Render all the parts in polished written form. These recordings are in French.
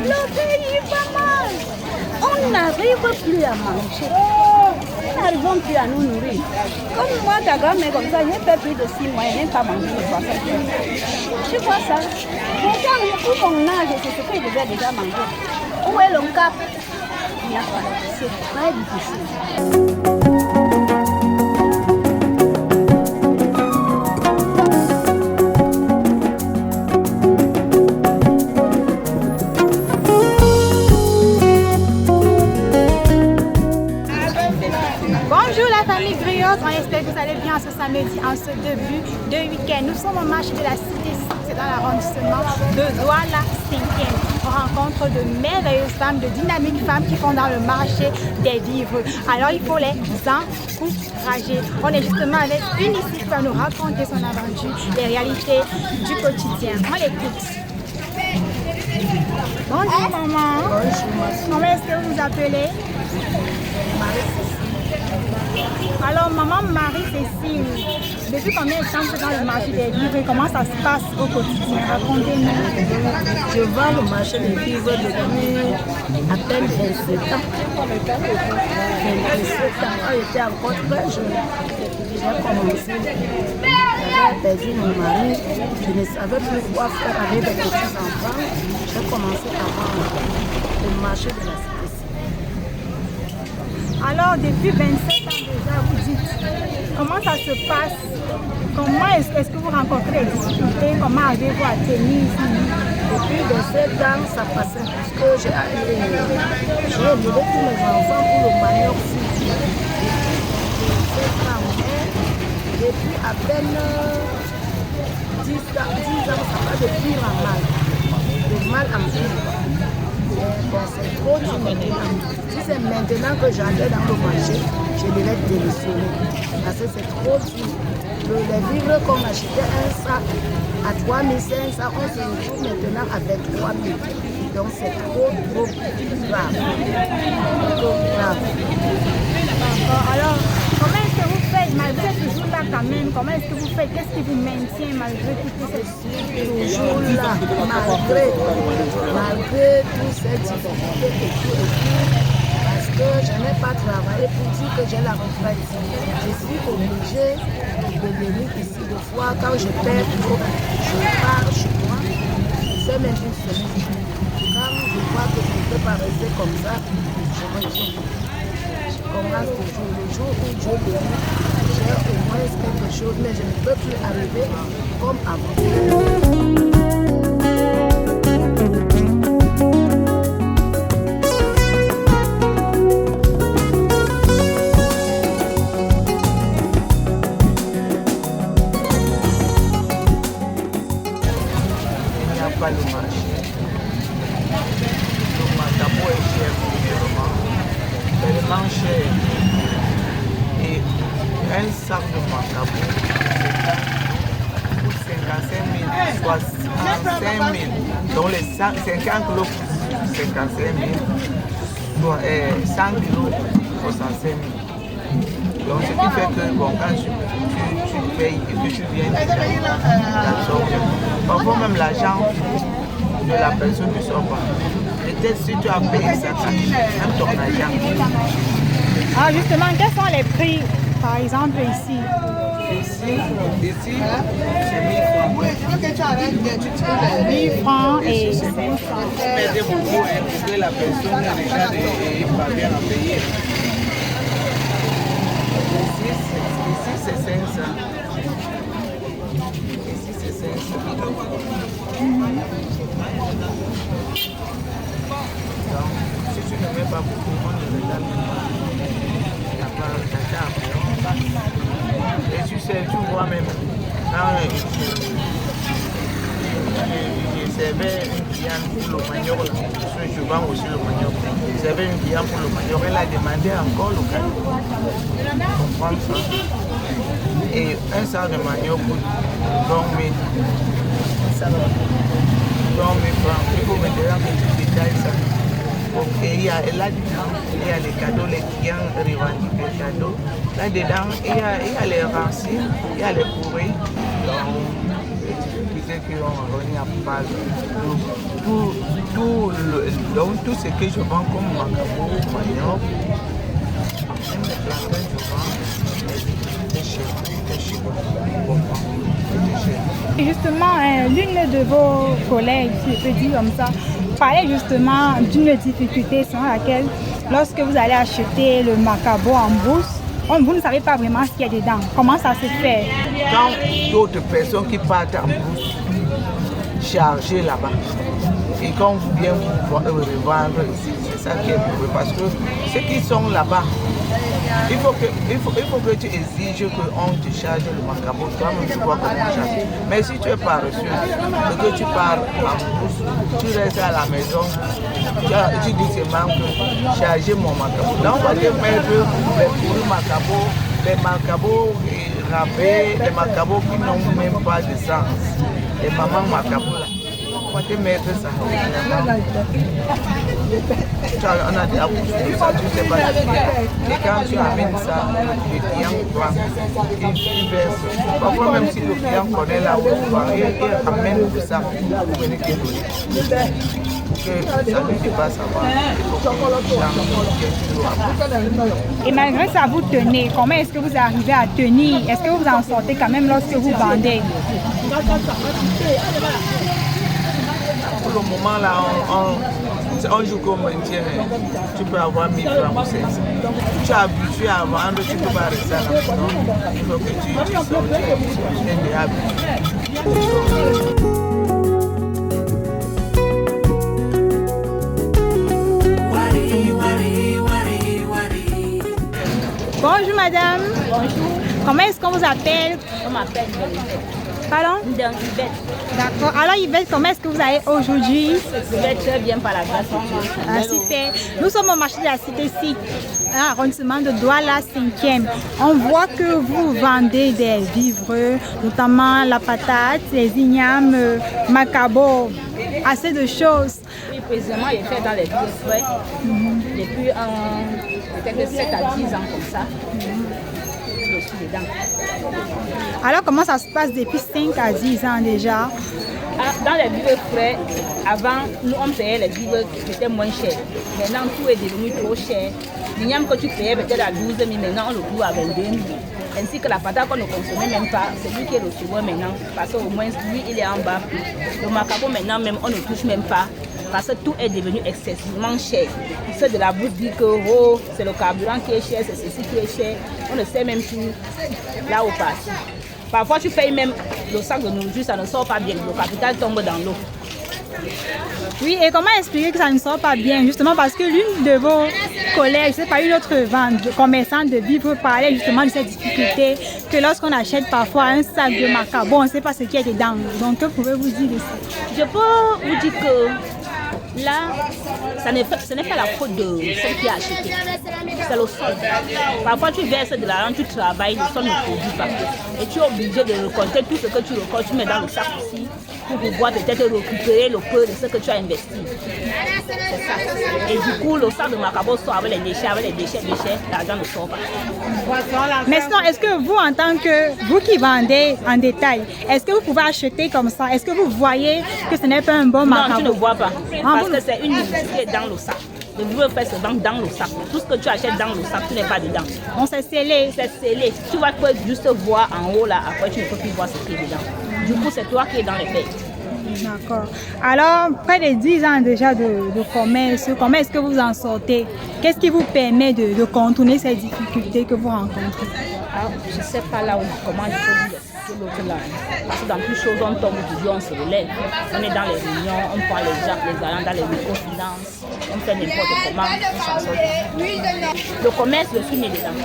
Le pays va mal. On n'arrive plus à manger. Nous n'arrivons plus à nous nourrir. Comme moi, ta grand-mère, comme ça, j'ai fait plus de 6 mois et même pas manger le poisson. Tu vois ça? Pour mon âge, c'est ce que je devais déjà manger. Où est le cap? Il n'y a pas. C'est très difficile. On espère que vous allez bien ce samedi, en ce début de week-end. Nous sommes au marché de la Cité, c'est dans l'arrondissement de Douala 5e. On rencontre de merveilleuses femmes, de dynamiques femmes qui font dans le marché des vivres. Alors il faut les encourager. On est justement avec une ici qui va nous raconter son aventure, les réalités du quotidien. On l'écoute. Bonjour maman. Bonjour. Comment est-ce que vous vous appelez? Alors, maman Marie-Cécile, depuis combien de temps vous êtes dans le marché des livres et comment ça se passe au quotidien? Racontez-nous. Je vends le marché des livres depuis à peine 27 ans. 27 ans, quand j'étais encore très jeune, j'ai commencé. J'avais perdu mon mari, je ne savais plus quoi faire avec les petits-enfants. J'ai commencé à vendre le marché de la Cité. Alors, depuis 27 ans déjà, vous dites, comment ça se passe? Comment est-ce que vous rencontrez les difficultés? Comment avez-vous à tenir ici? Depuis 7 ans, ça passait parce que j'ai élevé tous mes enfants pour le manioc. Depuis à peine 10 ans, ça va de pire en mal. De mal en pire. Bon, c'est trop dur maintenant. Si c'est maintenant que j'entre dans le marché, je devais démissionner. Parce que c'est trop dur. Les vivres qu'on achetait un sac à 3 500, on se retrouve maintenant avec 3 000. Donc c'est trop grave. Trop grave. Alors, comment est-ce que vous faites? Malgré vous êtes toujours là quand même. Comment est-ce que vous faites? Qu'est-ce qui vous maintient malgré toutes ces difficultés? Toujours là, malgré toutes ces difficultés et tout. Parce que je n'ai pas travaillé pour dire que j'ai la retraite. Je suis obligée de venir ici deux fois. Quand je perds trop, je pars chez moi. C'est même une semaine. Quand je vois que je ne peux pas rester comme ça, je retourne. Je commence toujours. Le jour où Dieu bénit, j'ai au moins quelque chose, mais je ne peux plus arriver comme avant. Pas le marché. Le macabo est cher premièrement, tellement cher. Et un sac de macabo, coûte 55 000, 65 000. Donc les 50 kilos, 55 000, 100 kilos, 65 000. Donc ce qui fait que bon, quand tu payes et que tu viens la somme, parfois même l'argent de la personne ne sort pas. Peut-être si tu as payé ça, même ton argent. Ah justement, quels sont les prix par exemple ici? Ici c'est 1000 francs. 1000 francs et 5 francs. Tu mettais beaucoup pour que la personne déjà pas bien à payer. Ici c'est 500. Ici c'est 500. Donc, si tu ne mets pas beaucoup, on ne regarde pas. Il n'y a pas de tata. Et tu sais, tu vois même, quand je servais une cliente pour le manioc, parce que je vends aussi le manioc. Je servais une cliente pour le manioc, elle a demandé encore le cadeau. On prend ça. Et un sac de manioc coûte 20 000. Un sac de manioc. 20 000 francs. Il faut maintenant que tu détailles ça. Et il y a là-dedans, il y a les cadeaux, les clients revendiquent les cadeaux. Là-dedans, il y a les racines, il y a les courriers. Donc, les difficultés ceux qui ont revenu à Pâle. Donc tout ce que je vends comme macabo, manioc, même les plantains je vends, c'est chez vous. Et justement, l'une de vos collègues, si je peux dire comme ça, parlait justement d'une difficulté sans laquelle, lorsque vous allez acheter le macabo en brousse, vous ne savez pas vraiment ce qu'il y a dedans. Comment ça se fait? Quand d'autres personnes qui partent en brousse, chargées là-bas, et quand vous viens vous revendre ici, c'est ça qui est mauvais. Parce que ceux qui sont là-bas, il faut que tu exiges qu'on te charge le macabo, toi-même tu vois comment charger. Mais si tu es paresseux et que tu pars en brousse, tu restes à la maison, tu dis seulement que charger mon macabo. Là on va te mettre les pourris macabo, les macabos râpés, les macabos qui n'ont même pas de sens. Les mamans macabo là. On va te mettre ça. On a déjà poussé ça, tu sais pas. Et quand tu amènes ça, le client prend, il verse. Parfois même si le client connaît là où il amène ça pour venir te donner. Que ça ne fait pas savoir. Et malgré ça, vous tenez. Comment est-ce que vous arrivez à tenir? Est-ce que vous en sortez quand même lorsque vous vendez? Pour le moment là, on joue comme maintien, tu peux avoir 1000 francs ou 500. Tu es habitué à vendre, tu peux pas rester à la maison. Il faut que tu sortes, tu es habitué. Bonjour madame. Bonjour. Comment est-ce qu'on vous appelle? On m'appelle Pardon? Yvette. D'accord. Alors Yvette, comment est-ce que vous allez aujourd'hui? Je vais très bien par la grâce de Dieu. Ah, super. Nous sommes au marché de la Cité SIC, arrondissement de Douala 5e. On voit que vous vendez des vivres, notamment la patate, les ignames, macabo, assez de choses. Oui, précisément, il fait dans les vieux frais depuis peut-être 7 à 10 ans comme ça. Je suis dedans. Alors comment ça se passe depuis 5 à 10 ans déjà? Dans les vivres frais, avant, nous on payait les vivres qui étaient moins chers. Maintenant, tout est devenu trop cher. L'igname que tu payais peut-être à 12 000, maintenant on le trouve à 22 000. Ainsi que la patate qu'on ne consommait même pas, c'est lui qui est le second maintenant. Parce qu'au moins, lui, il est en bas. Le macabo maintenant, même, on ne touche même pas. Parce que tout est devenu excessivement cher. Ceux de la bouche disent que oh, c'est le carburant qui est cher, c'est ceci qui est cher. On ne sait même plus là où passer. Parfois, tu payes même le sac de nourriture, ça ne sort pas bien. Le capital tombe dans l'eau. Oui, et comment expliquer que ça ne sort pas bien? Justement parce que l'une de vos collègues, c'est pas une autre commerçante de vivres, parlait justement de cette difficulté que lorsqu'on achète parfois un sac de macabo, on ne sait pas ce qu'il y a dedans. Donc, que pouvez-vous dire de ça? Je peux vous dire que là, ce n'est pas la faute de celle qui a acheté. C'est le sol. Parfois, tu verses de l'argent, tu travailles, le sol ne produit pas. Et tu es obligé de récolter tout ce que tu récoltes, tu mets dans le sac aussi pour pouvoir peut-être récupérer le peu de ce que tu as investi. C'est ça. Et du coup, le sac de macabo sort avec les déchets, l'argent ne sort pas. Mais sinon, est-ce que vous, en tant que vous qui vendez en détail, est-ce que vous pouvez acheter comme ça? Est-ce que vous voyez que ce n'est pas un bon macabo? Non, tu ne vois pas. Parce que c'est une nourriture qui est dans le sac. Le vivre fait se vendre dans le sac. Tout ce que tu achètes dans le sac, tu n'es pas dedans. On s'est scellé. C'est scellé. Tu vas juste voir en haut là, après tu ne peux plus voir ce qui est dedans. Du coup, c'est toi qui es dans les paix. D'accord. Alors, près de 10 ans déjà de commerce, comment est-ce que vous en sortez? Qu'est-ce qui vous permet de contourner ces difficultés que vous rencontrez? Je ne sais pas là où, comment je peux dire l'autre là. Parce que dans toutes choses, on tombe toujours, on se relève. On est dans les réunions, on prend les gens, les allant dans les microfinances, on fait n'importe comment, on s'en sort. Le commerce, je suis née dedans.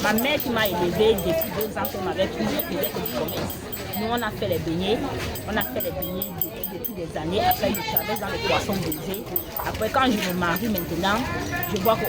Ma mère qui m'a élevée depuis 2 ans qu'elle m'avait pris, je faisais que du commerce. Nous, on a fait les beignets, depuis des années. Après, je travaille dans les poissons brisés. Après, quand je me marie maintenant, je vois que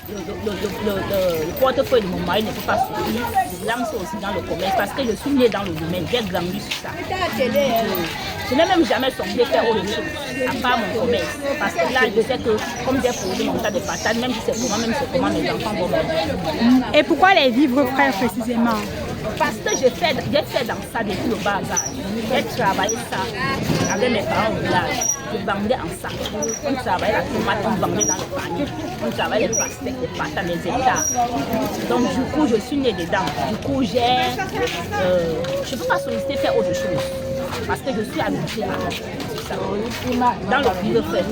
le portefeuille de mon mari ne peut pas suffire. Je lance aussi dans le commerce parce que je suis née dans le domaine, j'ai grandi sur ça. Je n'ai même jamais songé faire autre chose, à part mon commerce. Parce que là, je sais que comme j'ai posé mon tas de patates, même si c'est comment mes enfants vont manger. Et pourquoi les vivres frais précisément? Parce que j'ai fait dans ça depuis le bas âge. J'ai travaillé ça avec mes parents au village. Je vendais en sac. On travaillait la tomate, on vendait dans le panier. On travaillait les pastèques, les patates, les états. Donc du coup, je suis née dedans. Du coup, je ne peux pas solliciter faire autre chose. Parce que je suis habituée à ça. Dans le privé fait.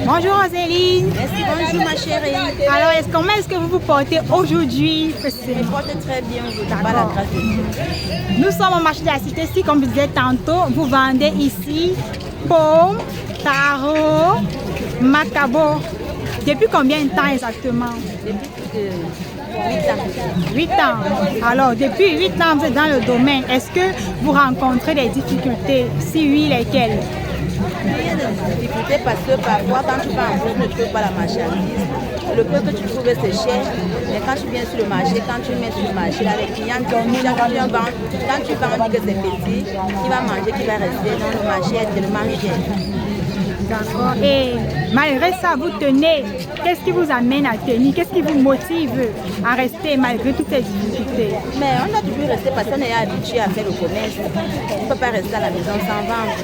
Bonjour Roséline. Merci, bonjour ma chérie. Alors, comment est-ce que vous vous portez aujourd'hui? Je me porte très bien aujourd'hui, par la grâce de Dieu. Nous sommes au marché de la cité, si comme je disais tantôt, vous vendez ici pommes, tarots, macabo. Depuis combien de temps exactement? Depuis plus de 8 ans. 8 ans. Alors, depuis 8 ans, vous êtes dans le domaine. Est-ce que vous rencontrez des difficultés? Si oui, lesquelles? Il y a des difficultés parce que parfois, quand tu vas en gros, tu ne trouves pas la marchandise. Le peu que tu trouves, c'est cher. Mais quand tu viens sur le marché, quand tu mets sur le marché, là, les clients, quand tu vends, on dit que c'est petit, qui va manger, qui va rester. Non, le marché est tellement cher. D'accord. Et malgré ça, vous tenez. Qu'est-ce qui vous amène à tenir? Qu'est-ce qui vous motive à rester malgré toutes ces difficultés? Mais on doit toujours rester parce qu'on est habitué à faire le commerce. On ne peut pas rester à la maison sans vendre.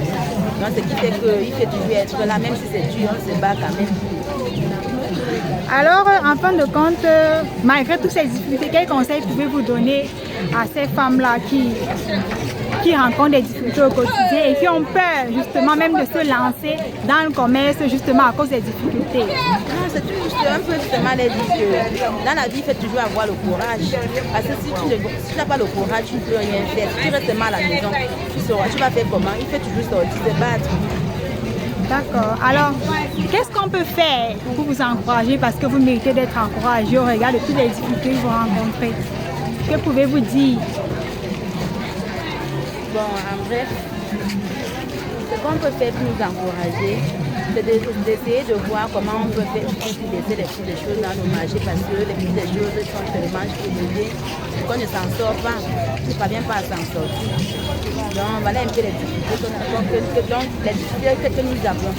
Donc, ce qui fait qu'il fait toujours être là, même si c'est dur, on se bat quand même. Alors, en fin de compte, malgré toutes ces difficultés, quels conseils pouvez-vous donner à ces femmes-là qui rencontrent des difficultés au quotidien et qui ont peur justement même de se lancer dans le commerce justement à cause des difficultés? Non, c'est un peu justement les dire que dans la vie, il faut toujours avoir le courage. Parce que si tu n'as pas le courage, tu ne peux rien faire. Si tu restes mal à la maison, tu vas faire comment? Il faut toujours sortir, se battre. D'accord. Alors, qu'est-ce qu'on peut faire pour vous encourager parce que vous méritez d'être encouragé au regard de toutes les difficultés que vous rencontrez? Que pouvez-vous dire? Bon, en bref, ce qu'on peut faire pour nous encourager, c'est d'essayer de voir comment on peut faire utiliser les petites choses dans nos marchés parce que les petites choses sont tellement élevées qu'on ne s'en sort pas, on ne parvient pas à s'en sortir. Donc voilà un peu les difficultés que nous avons.